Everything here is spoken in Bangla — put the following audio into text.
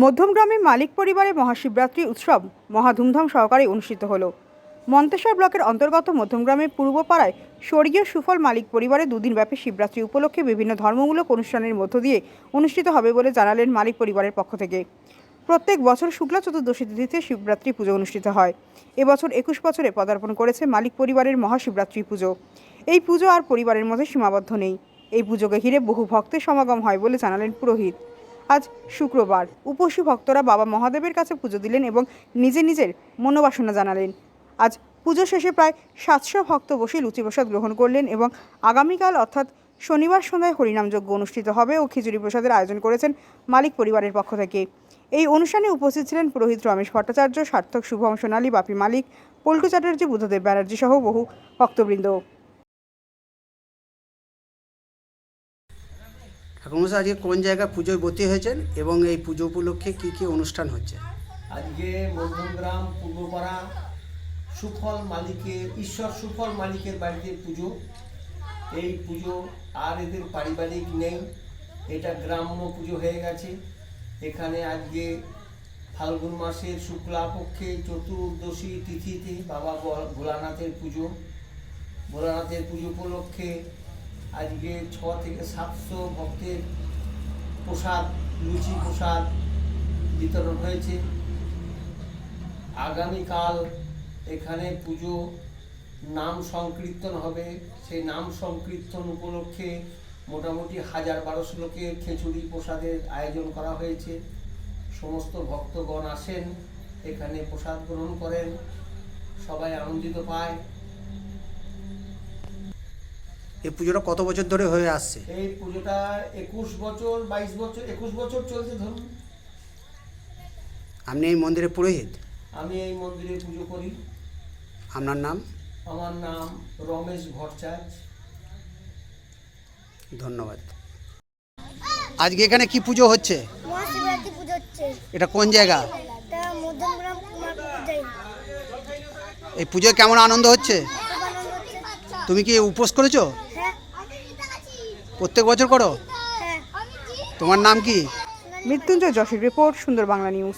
মধ্যমগ্রামে মালিক পরিবারে মহাশিবরাত্রি উৎসব মহা ধুমধাম সহকারে অনুষ্ঠিত হলো। মন্তেশ্বর ব্লকের অন্তর্গত মধ্যমগ্রামের পূর্বপাড়ায় স্বর্গীয় সুফল মালিক পরিবারে দুদিনব্যাপী শিবরাত্রি উপলক্ষে বিভিন্ন ধর্মমূলক অনুষ্ঠানের মধ্য দিয়ে অনুষ্ঠিত হবে বলে জানালেন মালিক পরিবারের পক্ষ থেকে। প্রত্যেক বছর শুক্লা চতুর্দশী তিথিতে শিবরাত্রি পুজো অনুষ্ঠিত হয়। এবছর 21 বছরে পদার্পণ করেছে মালিক পরিবারের মহাশিবরাত্রি পুজো। এই পুজো আর পরিবারের মধ্যে সীমাবদ্ধ নেই। এই পুজোকে ঘিরে বহু ভক্তের সমাগম হয় বলে জানালেন পুরোহিত। আজ শুক্রবার উপসী ভক্তরা বাবা মহাদেবের কাছে পুজো দিলেন এবং নিজের মনোবাসনা জানালেন। আজ পুজো শেষে প্রায় 700 ভক্ত বসে লুচি প্রসাদ গ্রহণ করলেন এবং আগামীকাল অর্থাৎ শনিবার সন্ধ্যায় হরিনাম যজ্ঞ অনুষ্ঠিত হবে ও খিচুড়ি প্রসাদের আয়োজন করেছেন মালিক পরিবারের পক্ষ থেকে। এই অনুষ্ঠানে উপস্থিত ছিলেন পুরোহিত রমেশ ভট্টাচার্য, সার্থক, শুভম সোনালী, বাপি মালিক, পল্টু চ্যাটার্জি, বুদ্ধদেব ব্যানার্জি সহ বহু ভক্তবৃন্দ। ঠাকুরমশাই, আজকে কোন জায়গায় পুজোয় ভর্তি হয়েছেন এবং এই পুজো উপলক্ষে কি কি অনুষ্ঠান হচ্ছে? আজকে মধ্যমগ্রাম পূর্বপাড়া সুফল মালিকের ঈশ্বর সুফল মালিকের বাড়িতে পুজো। এই পুজো আর এদের পারিবারিক নেই, এটা গ্রাম্য পুজো হয়ে গেছে। এখানে আজকে ফাল্গুন মাসের শুক্লা পক্ষে চতুর্দশী তিথিতে বাবা ভোলানাথের পুজো। ভোলানাথের পুজো উপলক্ষে আজকে 600 থেকে 700 ভক্তের প্রসাদ, লুচি প্রসাদ বিতরণ হয়েছে। আগামীকাল এখানে পুজো নাম সংকীর্তন হবে। সেই নাম সংকীর্তন উপলক্ষে মোটামুটি 1000-1200 লোকের খিচুড়ি প্রসাদের আয়োজন করা হয়েছে। সমস্ত ভক্তগণ আসেন, এখানে প্রসাদ গ্রহণ করেন, সবাই আনন্দিত পায়। এই পুজোটা কত বছর ধরে হয়ে আসছে? এই পুজোটা 21 বছর 22 বছর 21 বছর চলছে ধরুন। আপনি এই মন্দিরের পুরোহিত? আমি এই মন্দিরে পুজো করি। আপনার নাম? আমার নাম রমেশ ভট্টাচার্য। ধন্যবাদ। আজকে এখানে কি পুজো হচ্ছে? মহাশিবরাত্রি পুজো হচ্ছে। এটা কোন জায়গা? এটা মধ্যমগ্রাম কুমারপুর। এই পুজোয় কেমন আনন্দ হচ্ছে? তুমি কি উপোস করেছো? হ্যাঁ প্রত্যেক বছর করো? হ্যাঁ। তোমার নাম কি? মৃত্যুঞ্জয় যশের রিপোর্ট, সুন্দর বাংলা নিউজ।